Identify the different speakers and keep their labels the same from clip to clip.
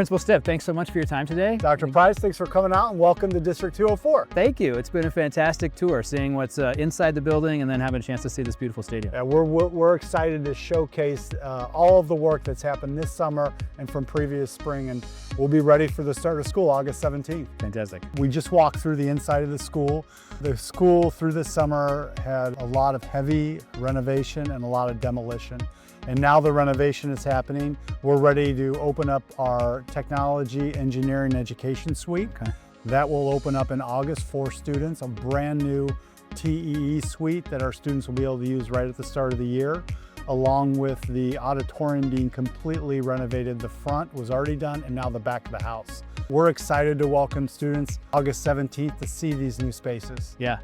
Speaker 1: Principal Stipp, thanks so much for your time today.
Speaker 2: Dr. Price, thanks for coming out and welcome to District 204.
Speaker 1: Thank you. It's been a fantastic tour, seeing what's inside the building and then having a chance to see this beautiful stadium.
Speaker 2: Yeah, we're excited to showcase all of the work that's happened this summer and from previous spring, and we'll be ready for the start of school August 17th.
Speaker 1: Fantastic.
Speaker 2: We just walked through the inside of the school. The school through the summer had a lot of heavy renovation and a lot of demolition. And now the renovation is happening. We're ready to open up our technology, engineering, education suite.
Speaker 1: Okay.
Speaker 2: That will open up in August for students, a brand new TEE suite that our students will be able to use right at the start of the year, along with the auditorium being completely renovated. The front was already done and now the back of the house. We're excited to welcome students August 17th to see these new spaces.
Speaker 1: Yeah.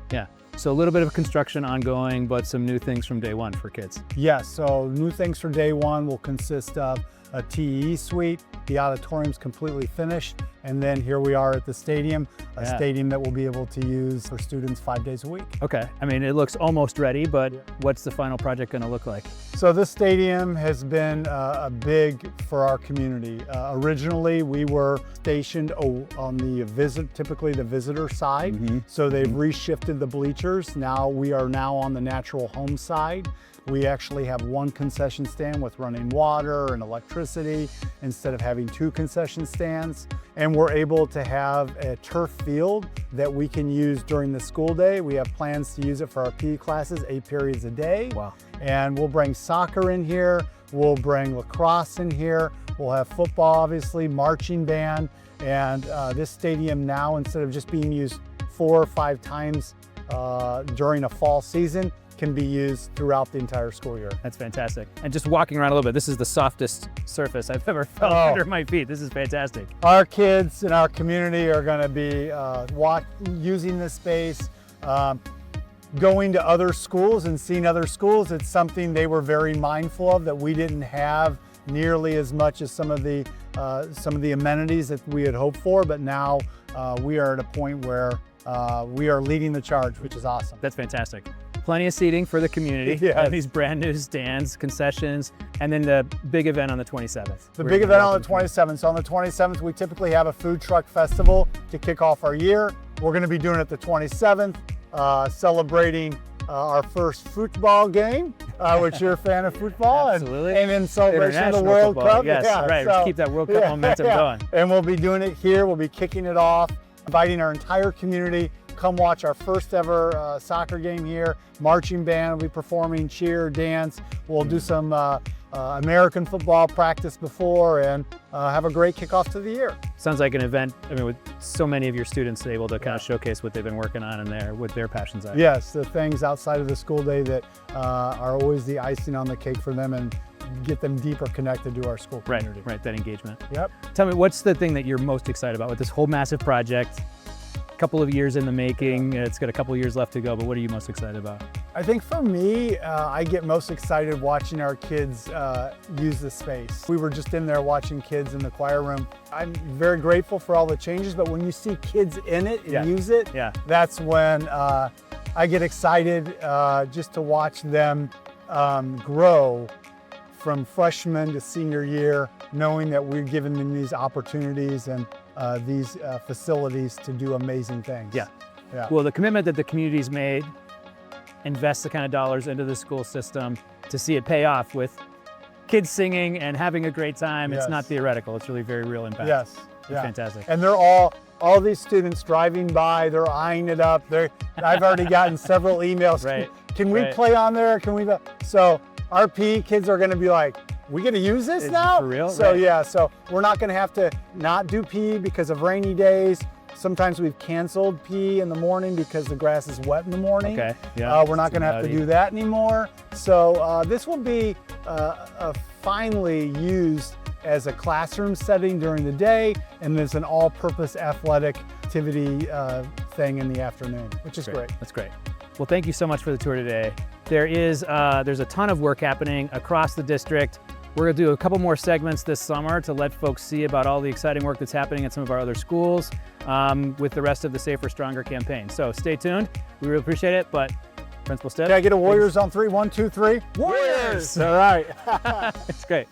Speaker 1: So a little bit of construction ongoing, but some new things from day one for kids.
Speaker 2: Yes, so new things for day one will consist of a TEE suite. The auditorium's completely finished. And then here we are at the stadium, a stadium that we'll be able to use for students 5 days a week.
Speaker 1: Okay, I mean, it looks almost ready, but what's the final project gonna look like?
Speaker 2: So this stadium has been big for our community. Originally, we were stationed on the typically the visitor side. So they've reshifted the bleachers. Now we are on the natural home side. We actually have one concession stand with running water and electricity instead of having two concession stands. And we're able to have a turf field that we can use during the school day. We have plans to use it for our PE classes, 8 periods a day.
Speaker 1: Wow.
Speaker 2: And we'll bring soccer in here. We'll bring lacrosse in here. We'll have football, obviously, marching band. And this stadium now, instead of just being used 4 or 5 times during a fall season, can be used throughout the entire school year.
Speaker 1: That's fantastic. And just walking around a little bit, this is the softest surface I've ever felt under my feet. This is fantastic.
Speaker 2: Our kids in our community are going to be using this space, going to other schools and seeing other schools. It's something they were very mindful of, that we didn't have nearly as much as some of the amenities that we had hoped for, but now we are at a point where we are leading the charge, which is awesome.
Speaker 1: That's fantastic. Plenty of seating for the community, these brand new stands, concessions, and then the big event on the 27th.
Speaker 2: The big event on the 27th. So on the 27th, we typically have a food truck festival to kick off our year. We're going to be doing it the 27th, celebrating our first football game, which you're a fan of football.
Speaker 1: Absolutely.
Speaker 2: And in celebration of the World
Speaker 1: football.
Speaker 2: Cup.
Speaker 1: Yes, right.
Speaker 2: So,
Speaker 1: keep that World Cup momentum going.
Speaker 2: And we'll be doing it here. We'll be kicking it off, inviting our entire community. Come watch our first ever soccer game here. Marching band will be performing, cheer, dance. We'll do some American football practice before and have a great kickoff to the year.
Speaker 1: Sounds like an event, I mean, with so many of your students able to kind of showcase what they've been working on and what their passions are.
Speaker 2: Yes, the things outside of the school day that are always the icing on the cake for them and get them deeper connected to our school community.
Speaker 1: Right, that engagement.
Speaker 2: Yep.
Speaker 1: Tell me, what's the thing that you're most excited about with this whole massive project? Couple of years in the making, it's got a couple of years left to go, but what are you most excited about?
Speaker 2: I think for me, I get most excited watching our kids use the space. We were just in there watching kids in the choir room. I'm very grateful for all the changes, but when you see kids in it and use it, that's when I get excited just to watch them grow from freshman to senior year, knowing that we're giving them these opportunities and these facilities to do amazing things.
Speaker 1: Yeah. Well, the commitment that the community's made, invest the kind of dollars into the school system to see it pay off with kids singing and having a great time. It's not theoretical. It's really very real impact.
Speaker 2: Yes.
Speaker 1: It's fantastic.
Speaker 2: And they're all these students driving by, they're eyeing it up. I've already gotten several emails.
Speaker 1: Right.
Speaker 2: Can we play on there? Can we? So our PE kids are going to be like, we gonna use this now?
Speaker 1: For real?
Speaker 2: So so we're not gonna have to not do PE because of rainy days. Sometimes we've canceled PE in the morning because the grass is wet in the morning.
Speaker 1: Okay.
Speaker 2: We're not gonna have to do that anymore. So this will be finally used as a classroom setting during the day, and there's an all-purpose athletic activity thing in the afternoon, which is great.
Speaker 1: That's great. Well, thank you so much for the tour today. There's a ton of work happening across the district. We're gonna do a couple more segments this summer to let folks see about all the exciting work that's happening at some of our other schools with the rest of the Safer, Stronger campaign. So stay tuned. We really appreciate it, but Principal Stipp.
Speaker 2: Can I get a Warriors on 3? 1, 2, 3.
Speaker 1: Warriors!
Speaker 2: All right.
Speaker 1: It's great.